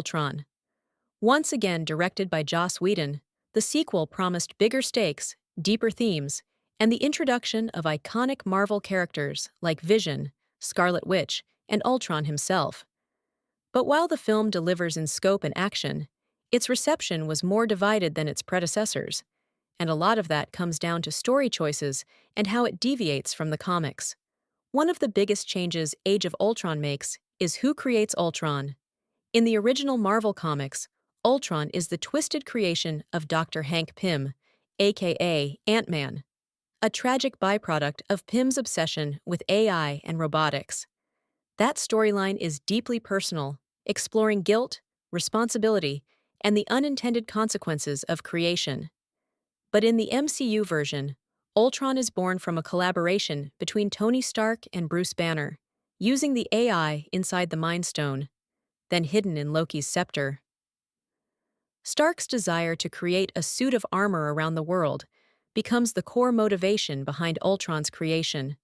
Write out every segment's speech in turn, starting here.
Ultron. Once again directed by Joss Whedon, the sequel promised bigger stakes, deeper themes, and the introduction of iconic Marvel characters like Vision, Scarlet Witch, and Ultron himself. But while the film delivers in scope and action, its reception was more divided than its predecessors, and a lot of that comes down to story choices and how it deviates from the comics. One of the biggest changes Age of Ultron makes is who creates Ultron. In the original Marvel comics, Ultron is the twisted creation of Dr. Hank Pym, aka Ant-Man, a tragic byproduct of Pym's obsession with AI and robotics. That storyline is deeply personal, exploring guilt, responsibility, and the unintended consequences of creation. But in the MCU version, Ultron is born from a collaboration between Tony Stark and Bruce Banner, using the AI inside the Mind Stone, then hidden in Loki's scepter. Stark's desire to create a suit of armor around the world becomes the core motivation behind Ultron's creation.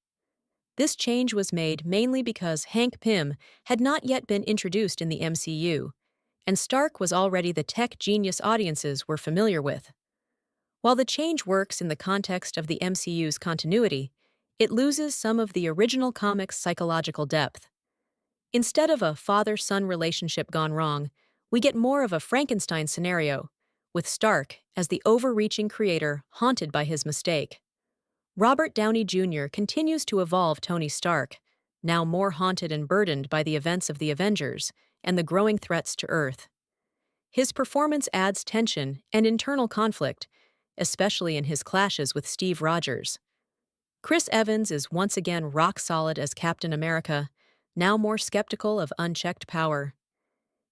This change was made mainly because Hank Pym had not yet been introduced in the MCU, and Stark was already the tech genius audiences were familiar with. While the change works in the context of the MCU's continuity, it loses some of the original comic's psychological depth. Instead of a father-son relationship gone wrong, we get more of a Frankenstein scenario, with Stark as the overreaching creator haunted by his mistake. Robert Downey Jr. continues to evolve Tony Stark, now more haunted and burdened by the events of the Avengers and the growing threats to Earth. His performance adds tension and internal conflict, especially in his clashes with Steve Rogers. Chris Evans is once again rock solid as Captain America, now more skeptical of unchecked power.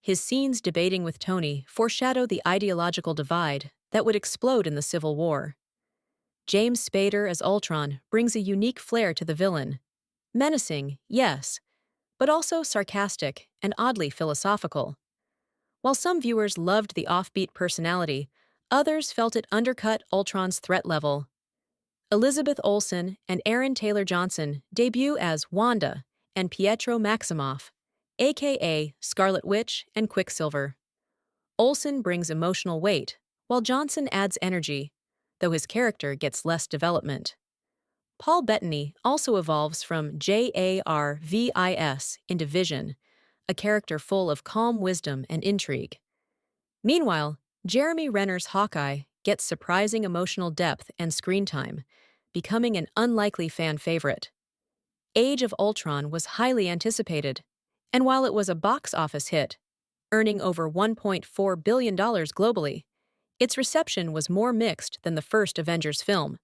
His scenes debating with Tony foreshadow the ideological divide that would explode in the Civil War. James Spader as Ultron brings a unique flair to the villain. Menacing, yes, but also sarcastic and oddly philosophical. While some viewers loved the offbeat personality, others felt it undercut Ultron's threat level. Elizabeth Olsen and Aaron Taylor-Johnson debut as Wanda and Pietro Maximoff, aka Scarlet Witch and Quicksilver. Olsen brings emotional weight, while Johnson adds energy, though his character gets less development. Paul Bettany also evolves from Jarvis into Vision, a character full of calm wisdom and intrigue. Meanwhile, Jeremy Renner's Hawkeye gets surprising emotional depth and screen time, becoming an unlikely fan favorite. Age of Ultron was highly anticipated, and while it was a box office hit, earning over $1.4 billion globally, its reception was more mixed than the first Avengers film.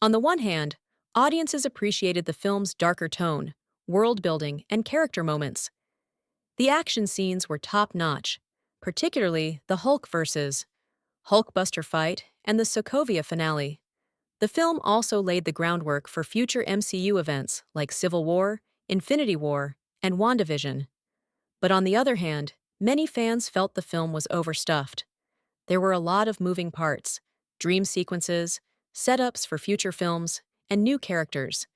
On the one hand, audiences appreciated the film's darker tone, world building, and character moments. The action scenes were top-notch, particularly the Hulk vs. Hulkbuster fight and the Sokovia finale. The film also laid the groundwork for future MCU events like Civil War, Infinity War, and WandaVision. But on the other hand, many fans felt the film was overstuffed. There were a lot of moving parts, dream sequences, setups for future films, and new characters,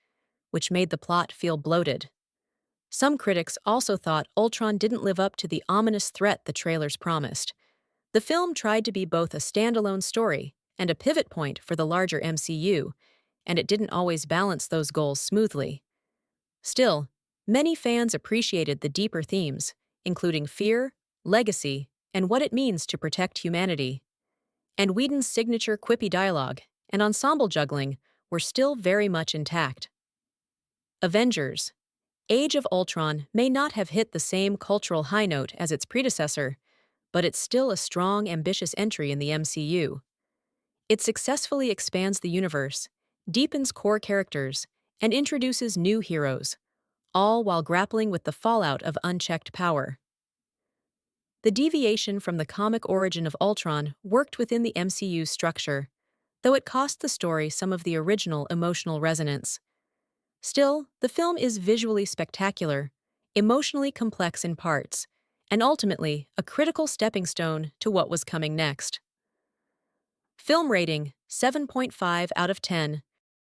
which made the plot feel bloated. Some critics also thought Ultron didn't live up to the ominous threat the trailers promised. The film tried to be both a standalone story and a pivot point for the larger MCU, and it didn't always balance those goals smoothly. Still, many fans appreciated the deeper themes, including fear, legacy, and what it means to protect humanity. And Whedon's signature quippy dialogue and ensemble juggling were still very much intact. Avengers. Age of Ultron may not have hit the same cultural high note as its predecessor, but it's still a strong, ambitious entry in the MCU. It successfully expands the universe, deepens core characters, and introduces new heroes, all while grappling with the fallout of unchecked power. The deviation from the comic origin of Ultron worked within the MCU's structure, though it cost the story some of the original emotional resonance. Still, the film is visually spectacular, emotionally complex in parts, and ultimately a critical stepping stone to what was coming next. Film rating, 7.5 out of 10,